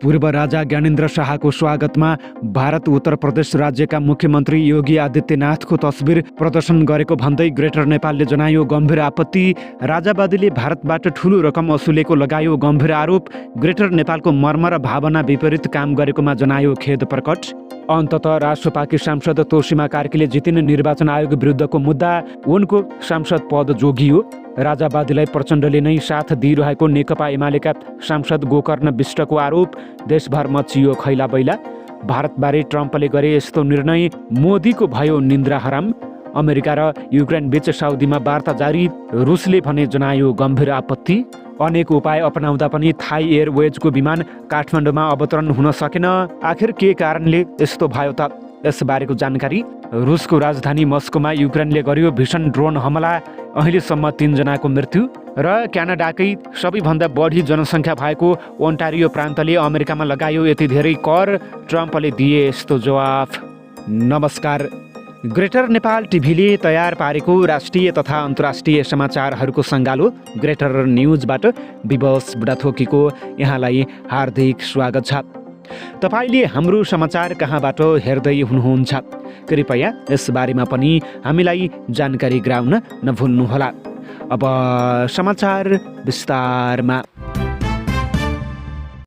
पूर्व राजा ज्ञानेन्द्र शाहको स्वागतमा भारत उत्तर प्रदेश राज्यका मुख्यमन्त्री योगी आदित्यनाथको तस्बिर प्रदर्शन गरेको भन्दै ग्रेटर नेपालले जनायो गम्भीर आपत्ति। राजावादीले भारतबाट ठूलो रकम असुलेको लगायो गम्भीर आरोप। ग्रेटर नेपालको मर्म र भावना विपरीत काम गरेकोमा जनायो खेद प्रकट। अन्ततः राष्ट्रपाकी सांसद तोसीमा कार्कीले जितिने निर्वाचन आयोग विरुद्धको मुद्दा, उनको सांसद पद जोगियो। राजावादीलाई प्रचण्डले नै साथ दिइरहेको नेकपा एमालेका सांसद गोकर्ण विष्टको आरोप। देशभर मचियो खैला बैला। भारतबारे ट्रम्पले गरे यस्तो निर्णय, मोदीको भयो निन्द्रा हराम। अमेरिका र युक्रेन बीच साउदीमा वार्ता जारी, रुसले भने जनायो गम्भीर आपत्ति। अनेक उपाय अपनाउँदा पनि थाई एयरवेजको विमान काठमाडौँमा अवतरण हुन सकेन। आखिर के कारणले यस्तो भयो त? यसबारेको जानकारी। रुसको राजधानी मस्कोमा युक्रेनले गर्यो भीषण ड्रोन हमला, अहिलेसम्म 3 जनाको मृत्यु। र क्यानाडाकै सबैभन्दा बढी जनसङ्ख्या भएको ओन्टारियो प्रान्तले अमेरिकामा लगायो यति धेरै कर, ट्रम्पले दिए यस्तो जवाफ। नमस्कार, ग्रेटर नेपाल टिभीले तयार पारेको राष्ट्रिय तथा अन्तर्राष्ट्रिय समाचारहरूको सङ्गालो ग्रेटर न्युजबाट विवश बुढाथोकीको यहाँलाई हार्दिक स्वागत छ। तपाईले हाम्रो समाचार कहाँबाट हेर्दै हुनुहुन्छ, कृपया यसबारेमा पनि हामीलाई जानकारी गराउन नभुल्नुहोला। अब समाचार विस्तारमा।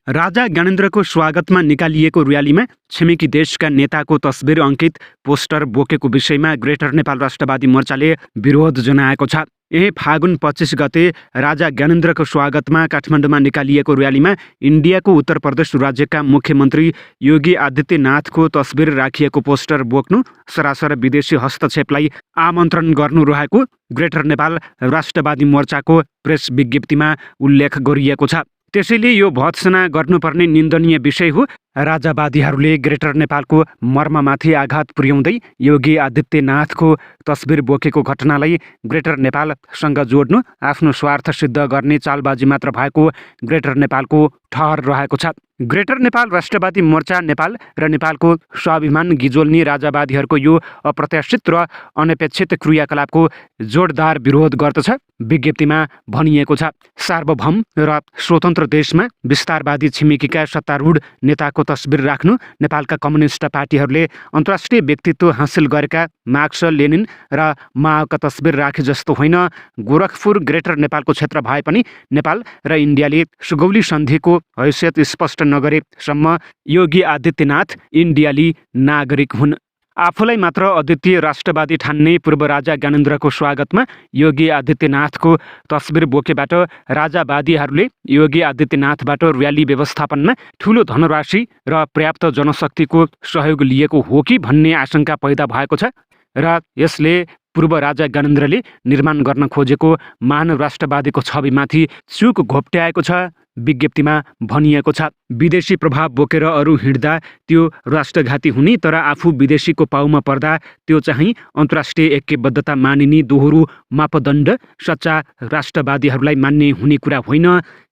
राजा ज्ञानेन्द्रको स्वागतमा निकालिएको र्यालीमा छिमेकी देशका नेताको तस्बिर अङ्कित पोस्टर बोकेको विषयमा ग्रेटर नेपाल राष्ट्रवादी मोर्चाले विरोध जनाएको छ। यही फागुन 25 गते राजा ज्ञानेन्द्रको स्वागतमा काठमाडौँमा निकालिएको र्यालीमा इन्डियाको उत्तर प्रदेश राज्यका मुख्यमन्त्री योगी आदित्यनाथको तस्बिर राखिएको पोस्टर बोक्नु सरासर विदेशी हस्तक्षेपलाई आमन्त्रण गर्नु रहेको ग्रेटर नेपाल राष्ट्रवादी मोर्चाको प्रेस विज्ञप्तिमा उल्लेख गरिएको छ। त्यसैले यो भत्सना गर्नुपर्ने निन्दनीय विषय हो। राजावादीहरूले ग्रेटर नेपालको मर्ममाथि आघात पुर्याउँदै योगी आदित्यनाथको तस्बिर बोकेको घटनालाई ग्रेटर नेपालसँग जोड्नु आफ्नो स्वार्थ सिद्ध गर्ने चालबाजी मात्र भएको ग्रेटर नेपालको ठहर रहेको छ। ग्रेटर नेपाल राष्ट्रवादी मोर्चा नेपाल र नेपालको स्वाभिमान गिजोल्ने राजावादीहरूको यो अप्रत्याशित र अनपेक्षित क्रियाकलापको जोडदार विरोध गर्दछ। विज्ञप्तिमा भनिएको छ, सार्वभौम र स्वतन्त्र देशमा विस्तारवादी छिमेकीका सत्तारूढ नेताको तस्बिर राख्नु नेपालका कम्युनिस्ट पार्टीहरूले अन्तर्राष्ट्रिय व्यक्तित्व हासिल गरेका मार्क्स लेनिन र माओका तस्बिर राखे जस्तो होइन। गोरखपुर ग्रेटर नेपालको क्षेत्र भए पनि नेपाल र इन्डियाले सुगौली सन्धिको हैसियत स्पष्ट नगरेसम्म योगी आदित्यनाथ इन्डियाली नागरिक हुन्। आफूलाई मात्र अद्वितीय राष्ट्रवादी ठान्ने पूर्व राजा ज्ञानेन्द्रको स्वागतमा योगी आदित्यनाथको तस्बिर बोकेबाट राजावादीहरूले योगी आदित्यनाथबाट र्याली व्यवस्थापनमा ठूलो धनराशि र पर्याप्त जनशक्तिको सहयोग लिएको हो कि भन्ने आशंका पैदा भएको छ र यसले पूर्व राजा ज्ञानेन्द्रले निर्माण गर्न खोजेको महान राष्ट्रवादीको छविमाथि चुक घोप्ट्याएको छ। विज्ञप्तिमा भनिएको छ, विदेशी प्रभाव बोकेर अरू हिँड्दा त्यो राष्ट्रघाती हुने, तर आफू विदेशीको पाउमा पर्दा त्यो चाहिँ अन्तर्राष्ट्रिय ऐक्यबद्धता मानिने दोहोरो मापदण्ड सच्चा राष्ट्रवादीहरूलाई मान्ने हुने कुरा होइन।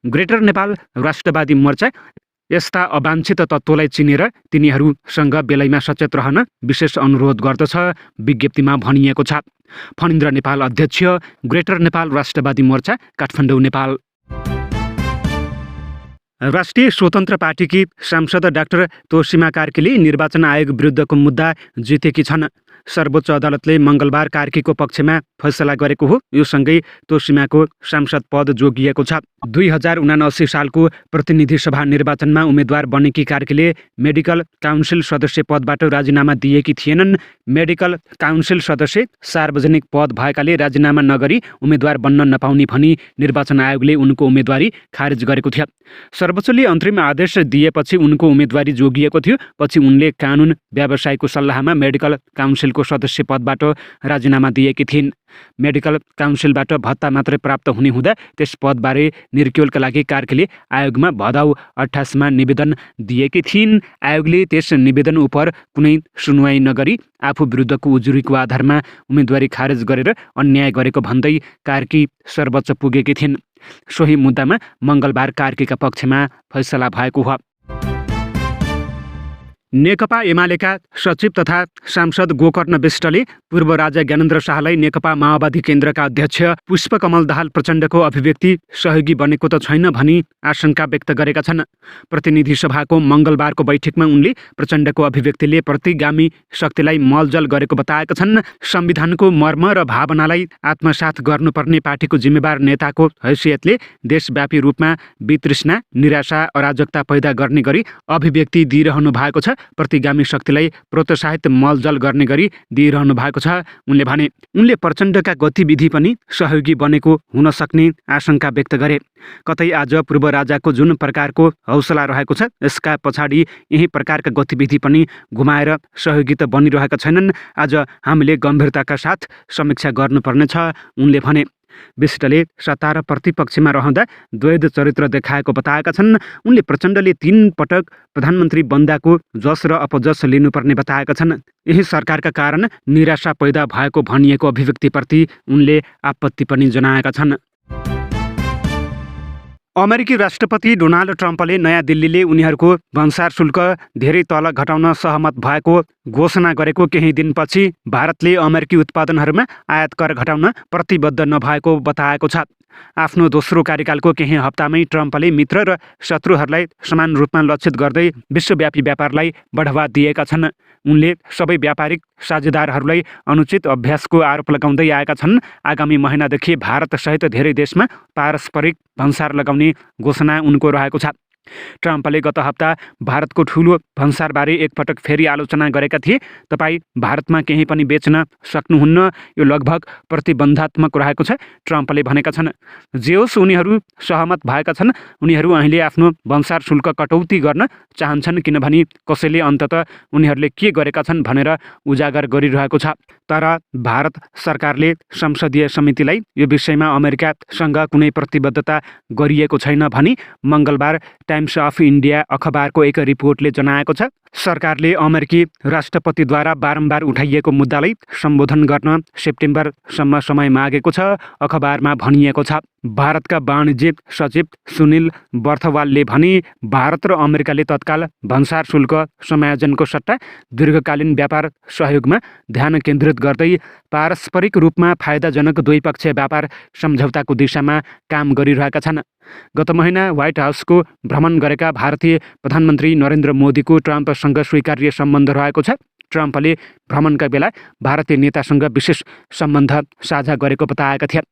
ग्रेटर नेपाल राष्ट्रवादी मोर्चा यस्ता अवाञ्छित तत्त्वलाई चिनेर तिनीहरूसँग बेलैमा सचेत रहन विशेष अनुरोध गर्दछ। विज्ञप्तिमा भनिएको छ। फणिन्द्र नेपाल अध्यक्ष, ग्रेटर नेपाल राष्ट्रवादी मोर्चा, काठमाडौँ, नेपाल। राष्ट्रिय स्वतन्त्र पार्टीकी सांसद डाक्टर तोसीमा कार्कीले निर्वाचन आयोग विरुद्धको मुद्दा जितेकी छन्। सर्वोच्च अदालतले मङ्गलबार कार्कीको पक्षमा फैसला गरेको हो। यो सँगै तोसीमाको सांसद पद जोगिएको छ। 2079 सालको प्रतिनिधि सभा निर्वाचनमा उम्मेद्वार बनेकी कार्कीले मेडिकल काउन्सिल सदस्य पदबाट राजीनामा दिएकी थिएनन्। मेडिकल काउन्सिल सदस्य सार्वजनिक पद भएकाले राजीनामा नगरी उम्मेद्वार बन्न नपाउने भनी निर्वाचन आयोगले उनको उम्मेदवारी खारेज गरेको थियो। सर्वोच्चले अन्तरिम आदेश दिएपछि उनको उम्मेदवारी जोगिएको थियो। पछि उनले कानुन व्यवसायको सल्लाहमा मेडिकल काउन्सिलको सदस्य पदबाट राजीनामा दिएकी थिइन्। मेडिकल काउन्सिलबाट भत्ता मात्रै प्राप्त हुने हुँदा त्यस पदबारे निर्क्युलका लागि कार्कीले आयोगमा भदौ 28 मा निवेदन दिएकी थिइन्। आयोगले त्यस निवेदन उप कुनै सुनवाई नगरी आफू विरुद्धको उजुरीको आधारमा उम्मेदवारी खारेज गरेर अन्याय गरेको भन्दै कार्की सर्वोच्च पुगेकी थिइन्। सोही मुद्दामा मङ्गलबार कार्कीका पक्षमा फैसला भएको हो। नेकपा एमालेका सचिव तथा सांसद गोकर्ण विष्टले पूर्व राजा ज्ञानेन्द्र शाहलाई नेकपा माओवादी केन्द्रका अध्यक्ष पुष्पकमल दाहाल प्रचण्डको अभिव्यक्ति सहयोगी बनेको त छैन भनी आशंका व्यक्त गरेका छन्। प्रतिनिधि सभाको मङ्गलबारको बैठकमा उनले प्रचण्डको अभिव्यक्तिले प्रतिगामी शक्तिलाई मलजल गरेको बताएका छन्। संविधानको मर्म र भावनालाई आत्मसात गर्नुपर्ने पार्टीको जिम्मेवार नेताको हैसियतले देशव्यापी रूपमा वितृष्णा, निराशा, अराजकता पैदा गर्ने गरी अभिव्यक्ति दिइरहनु भएको छ। प्रतिगामी शक्तिलाई प्रोत्साहित मलजल गर्ने गरी दिइरहनु भएको छ उनले भने। उनले प्रचण्डका गतिविधि पनि सहयोगी बनेको हुन सक्ने आशंका व्यक्त गरे। कतै आज पूर्व राजाको जुन प्रकारको हौसला रहेको छ यसका पछाडि यही प्रकारका गतिविधि पनि घुमाएर सहयोगी त बनिरहेका छैनन्। आज हामीले गम्भीरताका साथ समीक्षा गर्नुपर्नेछ उनले भने। विष्टले सत्ता र प्रतिपक्षमा रहँदा द्वैध चरित्र देखाएको बताएका छन्। उनले प्रचण्डले 3 पटक प्रधानमन्त्री बन्दाको जस र अपजस लिनुपर्ने बताएका छन्। यही सरकारका कारण निराशा पैदा भएको भनिएको अभिव्यक्तिप्रति उनले आपत्ति पनि जनाएका छन्। अमेरिकी राष्ट्रपति डोनाल्ड ट्रम्पले नयाँ दिल्लीले उनीहरूको भन्सार शुल्क धेरै तल घटाउन सहमत भएको घोषणा गरेको केही दिनपछि भारतले अमेरिकी उत्पादनहरूमा आयात कर घटाउन प्रतिबद्ध नभएको बताएको छ। आफ्नो दोस्रो कार्यकालको केही हप्तामै ट्रम्पले मित्र र शत्रुहरूलाई समान रूपमा लक्षित गर्दै विश्वव्यापी व्यापारलाई बढावा दिएका छन्। उनले सबै व्यापारिक साझेदारहरूलाई अनुचित अभ्यासको आरोप लगाउँदै आएका छन्। आगामी महिनादेखि भारतसहित धेरै देशमा पारस्परिक भन्सार लगाउने घोषणा उनको रहेको छ। ट्रम्पले गत हप्ता भारतको ठुलो भन्सारबारे एकपटक फेरि आलोचना गरेका थिए। तपाईँ भारतमा केही पनि बेच्न सक्नुहुन्न, यो लगभग प्रतिबन्धात्मक रहेको छ ट्रम्पले भनेका छन्। जे होस् उनीहरू सहमत भएका छन्। उनीहरू अहिले आफ्नो भन्सार शुल्क कटौती गर्न चाहन्छन् किनभने कसैले अन्ततः उनीहरूले के गरेका छन् भनेर उजागर गरिरहेको छ। तर भारत सरकारले संसदीय समितिलाई यो विषयमा अमेरिकासँग कुनै प्रतिबद्धता गरिएको छैन भनी मङ्गलबार टाइम्स अफ इन्डिया अखबारको एक रिपोर्टले जनाएको छ। सरकारले अमेरिकी राष्ट्रपतिद्वारा बारम्बार उठाइएको मुद्दालाई सम्बोधन गर्न सेप्टेम्बरसम्म समय मागेको छ। अखबारमा भनिएको छ, भारतका वाणिज्य सचिव सुनिल बर्थवालले भने भारत र अमेरिकाले तत्काल भन्सार शुल्क समायोजनको सट्टा दीर्घकालीन व्यापार सहयोगमा ध्यान केन्द्रित गर्दै पारस्परिक रूपमा फाइदाजनक द्विपक्षीय व्यापार सम्झौताको दिशामा काम गरिरहेका छन्। गत महिना व्हाइट हाउसको भ्रमण गरेका भारतीय प्रधानमन्त्री नरेन्द्र मोदीको ट्रम्पसँग स्वीकार्य सम्बन्ध रहेको छ। ट्रम्पले भ्रमणका बेला भारतीय नेतासँग विशेष सम्बन्ध साझा गरेको बताएका थिए।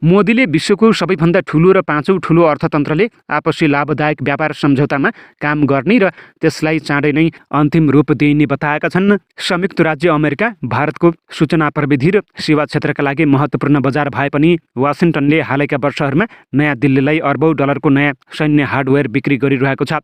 मोदीले विश्वको सबैभन्दा ठुलो र 5औं ठुलो अर्थतन्त्रले आपसी लाभदायक व्यापार सम्झौतामा काम गर्ने र त्यसलाई चाँडै नै अन्तिम रूप दिइने बताएका छन्। संयुक्त राज्य अमेरिका भारतको सूचना प्रविधि र सेवा क्षेत्रका लागि महत्त्वपूर्ण बजार भए पनि वासिङटनले हालैका वर्षहरूमा नयाँ दिल्लीलाई अर्बौं डलरको नयाँ सैन्य हार्डवेयर बिक्री गरिरहेको छ।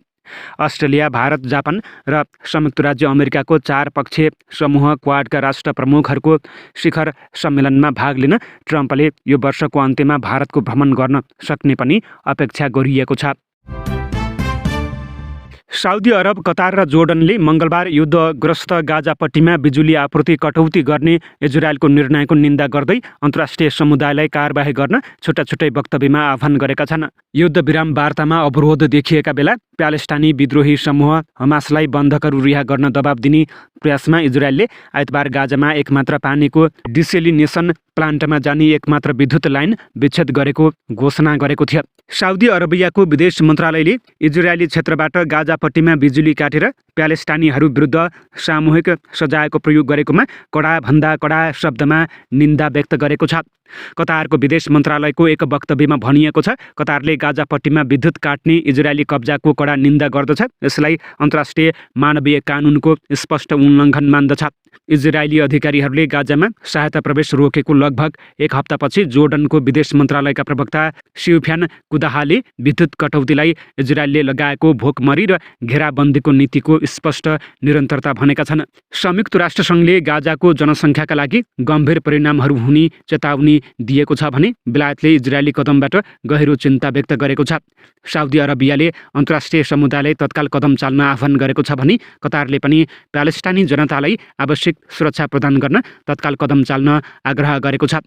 अस्ट्रेलिया, भारत, जापान र संयुक्त राज्य अमेरिकाको 4 पक्षीय समूह क्वाडका राष्ट्र प्रमुखहरूको शिखर सम्मेलनमा भाग लिन ट्रम्पले यो वर्षको अन्त्यमा भारतको भ्रमण गर्न सक्ने पनि अपेक्षा गरिएको छ। साउदी अरब, कतार र जोर्डनले मङ्गलबार युद्धग्रस्त गाजापट्टीमा बिजुली आपूर्ति कटौती गर्ने इजरायलको निर्णयको निन्दा गर्दै अन्तर्राष्ट्रिय समुदायलाई कारबाही गर्न छुट्टा-छुट्टै वक्तव्यमा आह्वान गरेका छन्। युद्धविराम वार्तामा अवरोध देखिएका बेला प्यालेस्टाइनी विद्रोही समूह हमासलाई बन्धकहरू रिहा गर्न दबाब दिने प्रयासमा इजरायलले आइतबार गाजामा एकमात्र पानीको डिसेलिनेसन प्लान्टमा जाने एकमात्र विद्युत लाइन विच्छेद गरेको घोषणा गरेको थियो। साउदी अरबियाको विदेश मन्त्रालयले इजरायली क्षेत्रबाट गाजापट्टीमा बिजुली काटेर प्यालेस्टाइनीहरू विरुद्ध सामूहिक सजायको प्रयोग गरेकोमा कडाभन्दा कडा शब्दमा निन्दा व्यक्त गरेको छ। कतारको विदेश मन्त्रालयको एक वक्तव्यमा भनिएको छ, कतारले गाजापट्टीमा विद्युत काट्ने इजरायली कब्जाको कडा निन्दा गर्दछ। यसलाई अन्तर्राष्ट्रिय मानवीय कानुनको स्पष्ट उल्लङ्घन मान्दछ। इजरायली अधिकारीहरूले गाजामा सहायता प्रवेश रोकेको लगभग एक हप्तापछि जोर्डनको विदेश मन्त्रालयका प्रवक्ता सिउफ्यान कुदाहाले विद्युत कटौतीलाई इजरायलले लगाएको भोकमरी र घेराबन्दीको नीतिको स्पष्ट निरन्तरता भनेका छन्। संयुक्त राष्ट्रसङ्घले गाजाको जनसङ्ख्याका लागि गम्भीर परिणामहरू हुने चेतावनी दिएको छ भने बेलायतले इजरायली कदमबाट गहिरो चिन्ता व्यक्त गरेको छ। साउदी अरबियाले अन्तर्राष्ट्रिय समुदायलाई तत्काल कदम चाल्न आह्वान गरेको छ भने कतारले पनि प्यालेस्टाइनी जनतालाई आवश्यक सुरक्षा प्रदान गर्न तत्काल कदम चाल्न आग्रह गरेको छ।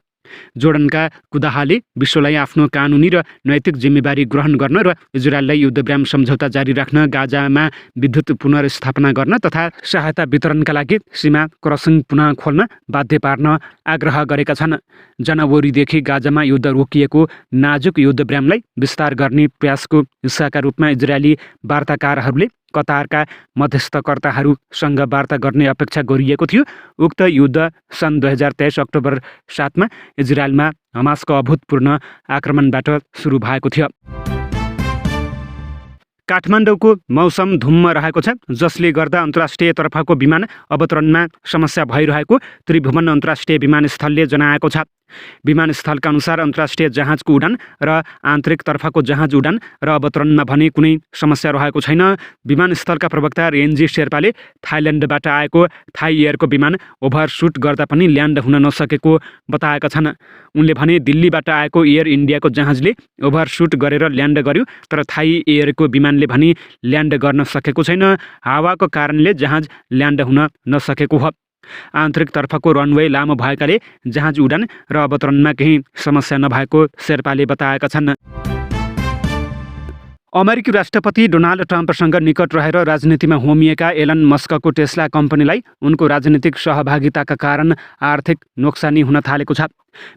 जोर्डनका कुदाहाले विश्वलाई आफ्नो कानुनी र नैतिक जिम्मेवारी ग्रहण गर्न र इजरायललाई युद्धविराम सम्झौता जारी राख्न, गाजामा विद्युत पुनर्स्थापना गर्न तथा सहायता वितरणका लागि सीमा क्रसिङ पुनः खोल्न बाध्य पार्न आग्रह गरेका छन्। जनवरीदेखि गाजामा युद्ध रोकिएको नाजुक युद्धविरामलाई विस्तार गर्ने प्रयासको हिस्साका रूपमा इजरायली वार्ताकारहरूले कतारका मध्यस्थकर्ताहरूसँग वार्ता गर्ने अपेक्षा गरिएको थियो। उक्त युद्ध सन् 2023 अक्टोबर 7 मा इजरायलमा हमासको अभूतपूर्ण आक्रमणबाट सुरु भएको थियो। काठमाडौँको मौसम धुम्म रहेको छ, जसले गर्दा अन्तर्राष्ट्रिय तर्फको विमान अवतरणमा समस्या भइरहेको त्रिभुवन अन्तर्राष्ट्रिय विमानस्थलले जनाएको छ। विमानस्थलका अनुसार अन्तर्राष्ट्रिय जहाजको उडान र आन्तरिक तर्फको जहाज उडान र अवतरणमा भने कुनै समस्या रहेको छैन। विमानस्थलका प्रवक्ता रेन्जी शेर्पाले थाइल्यान्डबाट आएको थाई एयरको विमान ओभरसुट गर्दा पनि ल्यान्ड हुन नसकेको बताएका छन्। उनले भने दिल्लीबाट आएको एयर इन्डियाको जहाजले ओभरसुट गरेर ल्यान्ड गर्यो, तर थाई एयरको विमानले भने ल्यान्ड गर्न सकेको छैन। हावाको कारणले जहाज ल्यान्ड हुन नसकेको हो। आन्तरिक तर्फको रनवे लामो भएकाले जहाज उडान र अवतरणमा केही समस्या नभएको शेर्पाले बताएका छन्। अमेरिकी राष्ट्रपति डोनाल्ड ट्रम्पसँग निकट रहेर राजनीतिमा होमिएका एलन मस्कको टेस्ला कम्पनीलाई उनको राजनीतिक सहभागिताका कारण आर्थिक नोक्सानी हुन थालेको छ।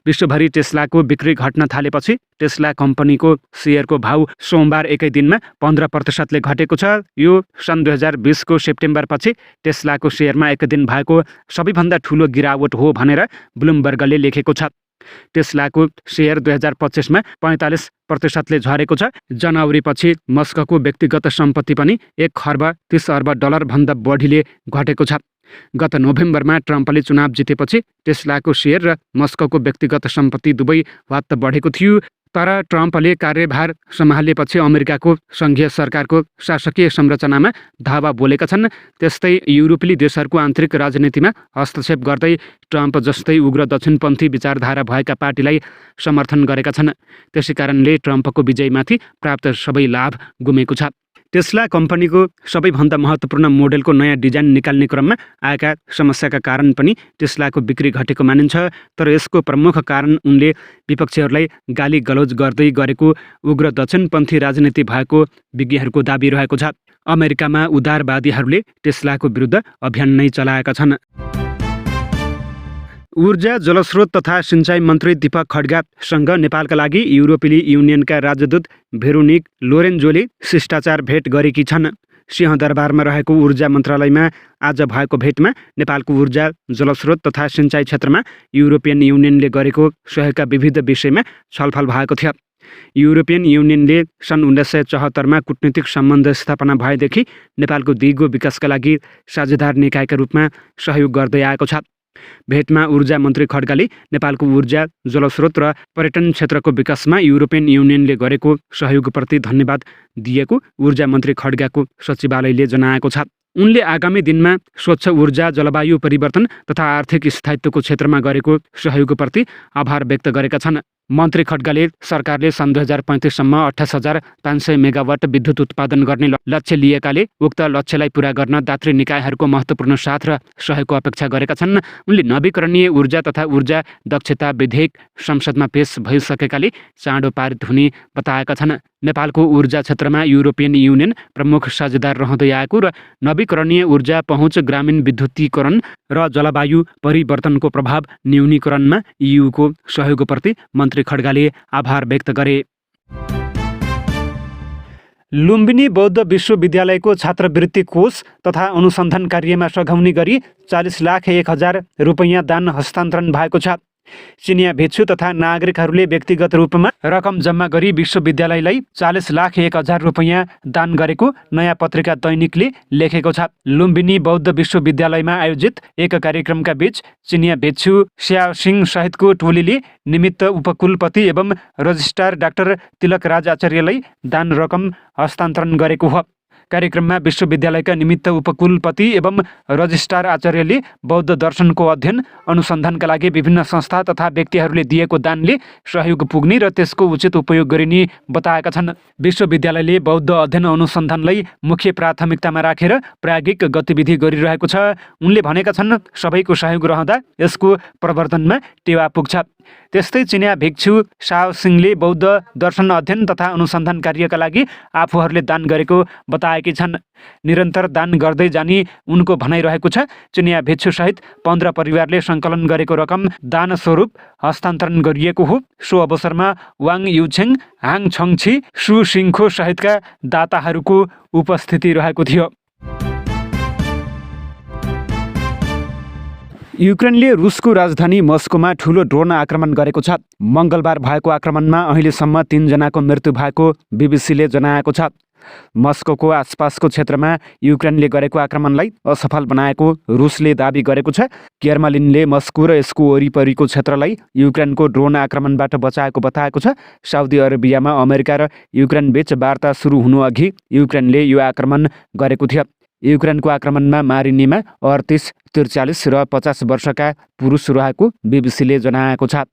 विश्वभरि टेस्लाको बिक्री घट्न थालेपछि टेस्ला कम्पनीको सेयरको भाउ सोमबार एकै दिनमा 15% घटेको छ। यो सन् 2020 को सेप्टेम्बरपछि टेस्लाको सेयरमा एक दिन भएको सबैभन्दा ठुलो गिरावट हो भनेर ब्लुमबर्गले लेखेको छ। टेस्लाको सेयर 2025 मा 45% झरेको छ। जनवरीपछि मस्कको व्यक्तिगत सम्पत्ति पनि 1 खर्ब 30 अर्ब डलर भन्दा बढीले घटेको छ। गत नोभेम्बरमा ट्रम्पले चुनाव जितेपछि टेस्लाको सेयर र मस्कको व्यक्तिगत सम्पत्ति दुवै वात्त बढेको थियो। तर ट्रम्पले कार्यभार सम्हालेपछि अमेरिकाको सङ्घीय सरकारको शासकीय संरचनामा धावा बोलेका छन्। त्यस्तै युरोपेली देशहरूको आन्तरिक राजनीतिमा हस्तक्षेप गर्दै ट्रम्प जस्तै उग्र दक्षिणपन्थी विचारधारा भएका पार्टीलाई समर्थन गरेका छन्। त्यसै कारणले ट्रम्पको विजयमाथि प्राप्त सबै लाभ गुमेको छ। टेस्ला कम्पनीको सबैभन्दा महत्त्वपूर्ण मोडेलको नयाँ डिजाइन निकाल्ने क्रममा आएका समस्याका कारण पनि टेस्लाको बिक्री घटेको मानिन्छ। तर यसको प्रमुख कारण उनले विपक्षीहरूलाई गाली गलौज गर्दै गरेको उग्र दक्षिणपन्थी राजनीति भएको विज्ञहरूको दाबी रहेको छ। अमेरिकामा उदारवादीहरूले टेस्लाको विरुद्ध अभियान नै चलाएका छन्। ऊर्जा, जलस्रोत तथा सिँचाइ मन्त्री दीपक खड्गासँग नेपालका लागि युरोपेली युनियनका राजदूत भेरोनिक लोरेन्जोले शिष्टाचार भेट गरेकी छन्। सिंहदरबारमा रहेको ऊर्जा मन्त्रालयमा आज भएको भेटमा नेपालको ऊर्जा, जलस्रोत तथा सिँचाइ क्षेत्रमा युरोपियन युनियनले गरेको सहयोगका विविध विषयमा छलफल भएको थियो। युरोपियन युनियनले सन् 1974 मा कूटनीतिक सम्बन्ध स्थापना भएदेखि नेपालको दिगो विकासका लागि साझेदार निकायका रूपमा सहयोग गर्दै आएको छ। भेटमा ऊर्जा मन्त्री खड्गाले नेपालको ऊर्जा, जलस्रोत र पर्यटन क्षेत्रको विकासमा युरोपियन युनियनले गरेको सहयोगप्रति धन्यवाद दिएको ऊर्जा मन्त्री खड्गाको सचिवालयले जनाएको छ। उनले आगामी दिनमा स्वच्छ ऊर्जा, जलवायु परिवर्तन तथा आर्थिक स्थायित्वको क्षेत्रमा गरेको सहयोगप्रति आभार व्यक्त गरेका छन्। मन्त्री खड्गाले सरकारले सन् 2035 सम्म 28,500 मेगावाट विद्युत उत्पादन गर्ने लक्ष्य लिएकाले उक्त लक्ष्यलाई पूरा गर्न दात्री निकायहरूको महत्त्वपूर्ण साथ र सहयोगको अपेक्षा गरेका छन्। उनले नवीकरणीय ऊर्जा तथा ऊर्जा दक्षता विधेयक संसदमा पेश भइसकेकाले चाँडो पारित हुने बताएका छन्। नेपालको ऊर्जा क्षेत्रमा युरोपियन युनियन प्रमुख साझेदार रहँदै आएको र नवीकरणीय ऊर्जा पहुँच, ग्रामीण विद्युतीकरण र जलवायु परिवर्तनको प्रभाव न्यूनीकरणमा इयुको सहयोगप्रति मन्त्री खड्गाले आभार व्यक्त गरे। लुम्बिनी बौद्ध विश्वविद्यालयको छात्रवृत्ति कोष तथा अनुसन्धान कार्यमा सघाउने गरी 40,01,000 रुपैयाँ दान हस्तान्तरण भएको छ। चिनिया भिक्षु तथा नागरिकहरूले व्यक्तिगत रूपमा रकम जम्मा गरी विश्वविद्यालयलाई 40,01,000 रुपैयाँ दान गरेको नयाँ पत्रिका दैनिकले लेखेको छ। लुम्बिनी बौद्ध विश्वविद्यालयमा आयोजित एक कार्यक्रमका बीच चिनिया भिक्षु स्याओसिङ सहितको टोलीले निमित्त उपकुलपति एवं रजिस्ट्रार डाक्टर तिलकराज आचार्यलाई दान रकम हस्तान्तरण गरेको हो। कार्यक्रममा विश्वविद्यालयका निमित्त उपकुलपति एवं रजिस्ट्रार आचार्यले बौद्ध दर्शनको अध्ययन अनुसन्धानका लागि विभिन्न संस्था तथा व्यक्तिहरूले दिएको दानले सहयोग पुग्ने र त्यसको उचित उपयोग गरिने बताएका छन्। विश्वविद्यालयले बौद्ध अध्ययन अनुसन्धानलाई मुख्य प्राथमिकतामा राखेर प्रायोगिक गतिविधि गरिरहेको छ। उनले भनेका छन्, सबैको सहयोग रहँदा यसको प्रवर्धनमा टेवा पुग्छ। त्यस्तै चिनिया भिक्षु शाओ सिंहले बौद्ध दर्शन अध्ययन तथा अनुसन्धान कार्यका लागि आफूहरूले दान गरेको बताएकी छन्। निरन्तर दान गर्दै जाने उनको भनाइरहेको छ। चिनिया भिक्षुसहित 15 परिवारले सङ्कलन गरेको रकम दान स्वरूप हस्तान्तरण गरिएको हो। सो अवसरमा वाङ युछेङ, हाङ छङछी, सु सिङखो सहितका दाताहरूको उपस्थिति रहेको थियो। युक्रेनले रुसको राजधानी मस्कोमा ठुलो ड्रोन आक्रमण गरेको छ। मङ्गलबार भएको आक्रमणमा अहिलेसम्म 3 जनाको मृत्यु भएको बिबिसीले जनाएको छ। मस्कोको आसपासको क्षेत्रमा युक्रेनले गरेको आक्रमणलाई असफल बनाएको रुसले दाबी गरेको छ। क्रेमलिनले मस्को र यसको वरिपरिको क्षेत्रलाई युक्रेनको ड्रोन आक्रमणबाट बचाएको बताएको छ। साउदी अरेबियामा अमेरिका र युक्रेन बीच वार्ता सुरु हुनुअघि युक्रेनले यो आक्रमण गरेको थियो। युक्रेनको आक्रमणमा मारिनेमा 38, 43 र 50 वर्षका पुरुष रहेको बिबिसीले जनाएको छ।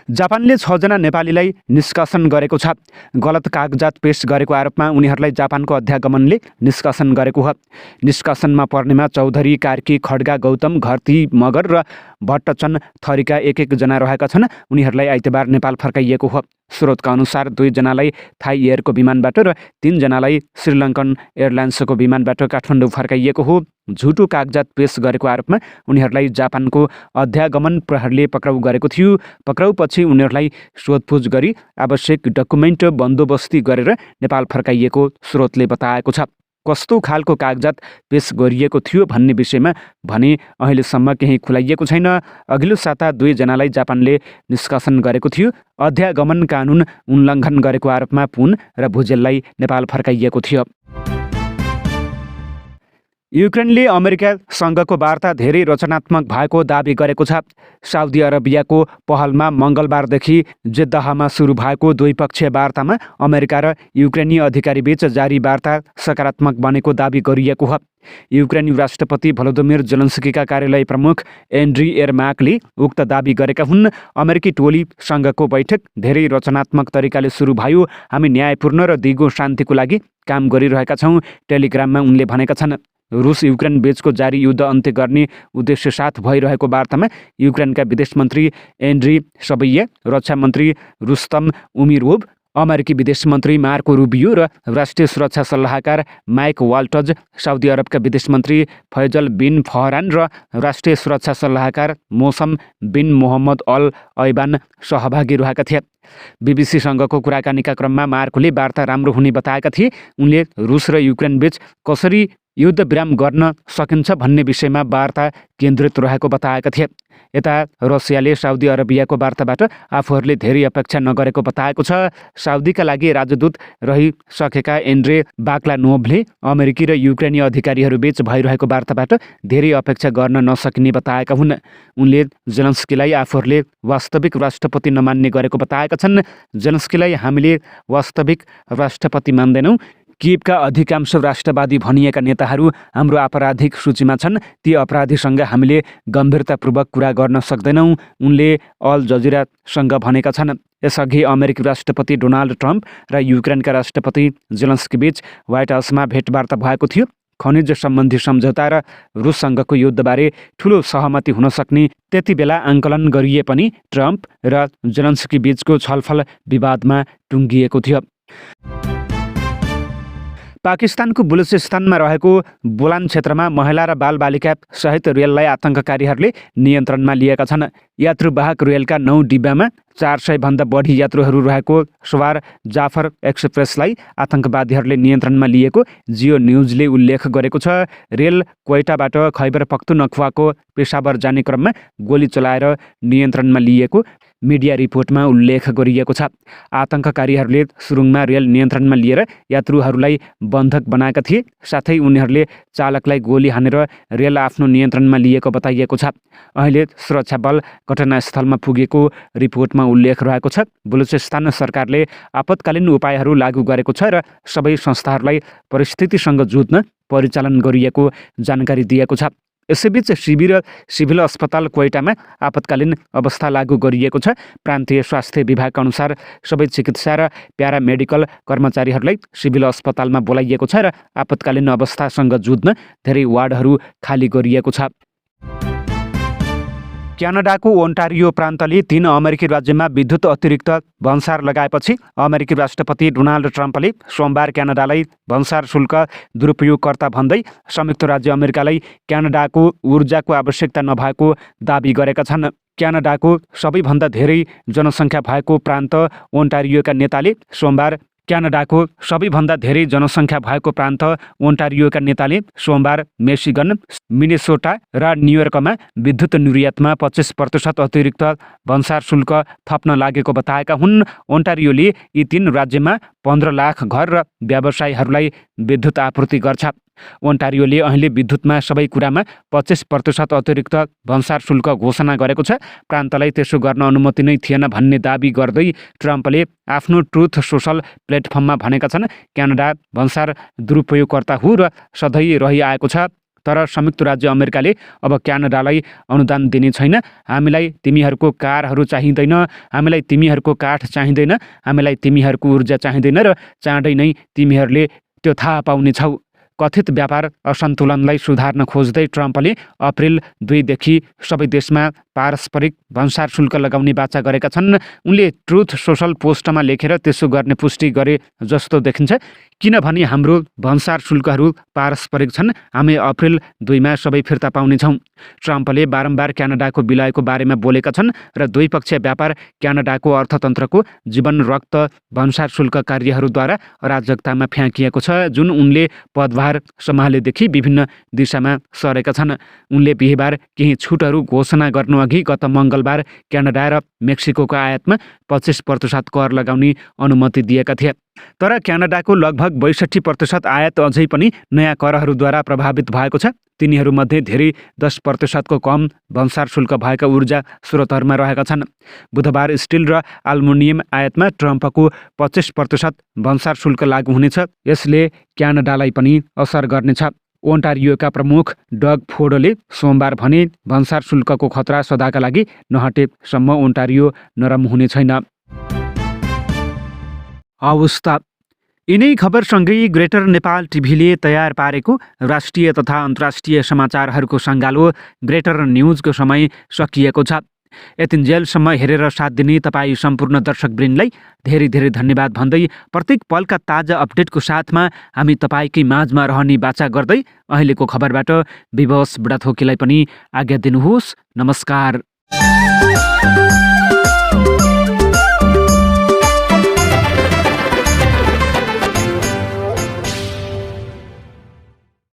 जापानले 6 जना नेपालीलाई निष्कासन गरेको छ। गलत कागजात पेश गरेको आरोपमा उनीहरूलाई जापानको अध्यागमनले निष्कासन गरेको हो। निष्कासनमा पर्नेमा चौधरी, कार्की, खड्गा, गौतम, घरती, मगर र भट्टचन थरीका 1-1 जना रहेका छन्। उनीहरूलाई आइतबार नेपाल फर्काइएको हो। स्रोतका अनुसार 2 जनालाई थाई एयरको विमानबाट र 3 जनालाई श्रीलङ्कन एयरलाइन्सको विमानबाट काठमाडौँ फर्काइएको हो। झुटो कागजात पेश गरेको आरोपमा उनीहरूलाई जापानको अध्यागमन प्रहरीले पक्राउ गरेको थियो। पक्राउपछि उनीहरूलाई सोधपुछ गरी आवश्यक डकुमेन्ट बन्दोबस्ती गरेर नेपाल फर्काइएको स्रोतले बताएको छ। कस्तो खालको कागजात पेश गरिएको थियो भन्ने विषयमा भने अहिलेसम्म केही खुलाइएको छैन। अघिल्लो साता 2 जनालाई जापानले निष्कासन गरेको थियो। अध्यागमन कानुन उल्लङ्घन गरेको आरोपमा पुन र भुजेललाई नेपाल फर्काइएको थियो। युक्रेनले अमेरिकासँगको वार्ता धेरै रचनात्मक भएको दाबी गरेको छ। साउदी अरेबियाको पहलमा मङ्गलबारदेखि जेद्दाहमा सुरु भएको द्विपक्षीय वार्तामा अमेरिका र युक्रेनी अधिकारीबीच जारी वार्ता सकारात्मक बनेको दाबी गरिएको हो। युक्रेनी राष्ट्रपति भलोदिमिर जेलेन्स्कीका कार्यालय प्रमुख एन्ड्री एरमाकले उक्त दाबी गरेका हुन्। अमेरिकी टोलीसँगको बैठक धेरै रचनात्मक तरिकाले सुरु भयो। हामी न्यायपूर्ण र दिगो शान्तिको लागि काम गरिरहेका छौँ, टेलिग्राममा उनले भनेका छन्। रुस युक्रेन बीचको जारी युद्ध अन्त्य गर्ने उद्देश्य साथ भइरहेको वार्तामा युक्रेनका विदेश मन्त्री एन्ड्री सबैया, रक्षा मन्त्री रुस्तम उमिरोभ, अमेरिकी विदेश मन्त्री मार्को रुबियो र राष्ट्रिय सुरक्षा सल्लाहकार माइक वाल्टज, साउदी अरबका विदेश मन्त्री फैजल बिन फहरान र राष्ट्रिय सुरक्षा सल्लाहकार मोसम बिन मोहम्मद अल ऐबान सहभागी रहेका थिए। बिबिसीसँगको कुराकानीका क्रममा मार्कोले वार्ता राम्रो हुने बताएका थिए। उनले रुस र युक्रेन बीच कसरी युद्ध विराम गर्न सकिन्छ भन्ने विषयमा वार्ता केन्द्रित रहेको बताएका थिए। यता रसियाले साउदी अरेबियाको वार्ताबाट आफूहरूले धेरै अपेक्षा नगरेको बताएको छ। साउदीका लागि राजदूत रहिसकेका एन्ड्रे बाक्लानोभले अमेरिकी र युक्रेनी अधिकारीहरूबीच भइरहेको वार्ताबाट धेरै अपेक्षा गर्न नसकिने बताएका हुन्। उनले जेलेन्स्कीलाई आफूहरूले वास्तविक राष्ट्रपति नमान्ने गरेको बताएका छन्। जेलेन्स्कीलाई हामीले वास्तविक राष्ट्रपति मान्दैनौँ। कियवका अधिकांश राष्ट्रवादी भनिएका नेताहरू हाम्रो आपराधिक सूचीमा छन्। ती अपराधीसँग हामीले गम्भीरतापूर्वक कुरा गर्न सक्दैनौँ, उनले अल जजिरासँग भनेका छन्। यसअघि अमेरिकी राष्ट्रपति डोनाल्ड ट्रम्प र युक्रेनका राष्ट्रपति जेलेन्स्कीबीच व्हाइट हाउसमा भेटवार्ता भएको थियो। खनिज सम्बन्धी सम्झौता र रुससँगको युद्धबारे ठूलो सहमति हुन सक्ने त्यति बेला आङ्कलन गरिए पनि ट्रम्प र जेलेन्स्की बीचको छलफल विवादमा टुङ्गिएको थियो। पाकिस्तानको बलुचिस्तानमा रहेको बोलान क्षेत्रमा महिला र बालबालिका सहित रेललाई आतङ्ककारीहरूले नियन्त्रणमा लिएका छन्। यात्रुवाहक रेलका 9 डिब्बामा 400 बढी यात्रुहरू रहेको सवार जाफर एक्सप्रेसलाई आतङ्कवादीहरूले नियन्त्रणमा लिएको जियो न्युजले उल्लेख गरेको छ। रेल क्वेटाबाट खैबर पख्तुनख्वाको पेशावर जाने क्रममा गोली चलाएर नियन्त्रणमा लिएको मिडिया रिपोर्टमा उल्लेख गरिएको छ। आतङ्ककारीहरूले सुरुङमा रेल नियन्त्रणमा लिएर यात्रुहरूलाई बन्धक बनाएका थिए। साथै उनीहरूले चालकलाई गोली हानेर रेल आफ्नो नियन्त्रणमा लिएको बताइएको छ। अहिले सुरक्षा बल घटनास्थलमा पुगेको रिपोर्टमा उल्लेख रहेको छ। बलुचिस्तान सरकारले आपतकालीन उपायहरू लागू गरेको छ र सबै संस्थाहरूलाई परिस्थितिसँग जुझ्न परिचालन गरिएको जानकारी दिएको छ। यसैबीच सिभिल अस्पताल क्वेटामा आपतकालीन अवस्था लागू गरिएको छ। प्रान्तीय स्वास्थ्य विभागका अनुसार सबै चिकित्सा र प्यारामेडिकल कर्मचारीहरूलाई सिभिल अस्पतालमा बोलाइएको छ र आपतकालीन अवस्थासँग जुझ्न धेरै वार्डहरू खाली गरिएको छ। क्यानाडाको ओन्टारियो प्रान्तले 3 अमेरिकी राज्यमा विद्युत अतिरिक्त भन्सार लगाएपछि अमेरिकी राष्ट्रपति डोनाल्ड ट्रम्पले सोमबार क्यानाडालाई भन्सार शुल्क दुरुपयोगकर्ता भन्दै संयुक्त राज्य अमेरिकालाई क्यानाडाको ऊर्जाको आवश्यकता नभएको दाबी गरेका छन्। क्यानाडाको सबैभन्दा धेरै जनसङ्ख्या भएको प्रान्त ओन्टारियोका नेताले सोमबार मेसिगन, मिनेसोटा र न्युयोर्कमा विद्युत निर्यातमा 25% अतिरिक्त भन्सार शुल्क थप्न लागेको बताएका हुन्। ओन्टारियोले यी 3 राज्यमा 15 लाख घर र व्यवसायीहरूलाई विद्युत आपूर्ति गर्छ। ओन्टारियोले अहिले विद्युतमा सबै कुरामा 25% अतिरिक्त भन्सार शुल्क घोषणा गरेको छ। प्रान्तलाई त्यसो गर्न अनुमति नै थिएन भन्ने दाबी गर्दै ट्रम्पले आफ्नो ट्रुथ सोसल प्लेटफर्ममा भनेका छन्, क्यानाडा भन्सार दुरुपयोगकर्ता हो र सधैँ रहिआएको छ। तर संयुक्त राज्य अमेरिकाले अब क्यानाडालाई अनुदान दिने छैन। हामीलाई तिमीहरूको कारहरू चाहिँदैन, हामीलाई तिमीहरूको काठ चाहिँदैन, हामीलाई तिमीहरूको ऊर्जा चाहिँदैन र चाँडै नै तिमीहरूले त्यो थाहा पाउनेछौ। कथित व्यापार असन्तुलनलाई सुधार्न खोज्दै ट्रम्पले अप्रिल 2 देखि सबै देशमा पारस्परिक भन्सार शुल्क लगाउने बाचा गरेका छन्। उनले ट्रुथ सोसल पोस्टमा लेखेर त्यसो गर्ने पुष्टि गरे जस्तो देखिन्छ, किनभने हाम्रो भन्सार शुल्कहरू पारस्परिक छन्। हामी अप्रिल 2 मा सबै फिर्ता पाउनेछौँ। ट्रम्पले बारम्बार क्यानाडाको विलयको बारेमा बोलेका छन् र द्विपक्षीय व्यापार क्यानाडाको अर्थतन्त्रको जीवन रक्त भन्सार शुल्क कार्यहरूद्वारा अराजकतामा फ्याँकिएको छ, जुन उनले पदभार सम्हालेदेखि विभिन्न दिशामा सरेका छन्। उनले बिहिबार केही छुटहरू घोषणा गर्नुअघि गत मङ्गलबार क्यानाडा र मेक्सिकोको आयातमा 25% कर लगाउने अनुमति दिएका थिए। तर क्यानाडाको लगभग 62% आयात अझै पनि नयाँ करहरूद्वारा प्रभावित भएको छ। तिनीहरूमध्ये धेरै 10% कम भन्सार शुल्क भएका ऊर्जा स्रोतहरूमा रहेका छन्। बुधबार स्टिल र एल्युमिनियम आयातमा ट्रम्पको 25% भन्सार शुल्क लागू हुनेछ। यसले क्यानाडालाई पनि असर गर्नेछ। ओन्टारियोका प्रमुख डग फोर्डले सोमबार भने भन्सार शुल्कको खतरा सदाका लागि नहटेसम्म ओन्टारियो नरम हुने छैन। अवस्था। यिनै खबरसँगै ग्रेटर नेपाल टिभीले तयार पारेको राष्ट्रिय तथा अन्तर्राष्ट्रिय समाचारहरूको सङ्गालो ग्रेटर न्युजको समय सकिएको छ। यतिन्जेलसम्म हेरेर साथ दिने तपाईँ सम्पूर्ण दर्शकवृन्दलाई धेरै धेरै धन्यवाद भन्दै प्रत्येक पलका ताजा अपडेटको साथमा हामी तपाईँकै माझमा रहने बाचा गर्दै अहिलेको खबरबाट विवश बुढाथोकीलाई पनि आज्ञा दिनुहोस्। नमस्कार।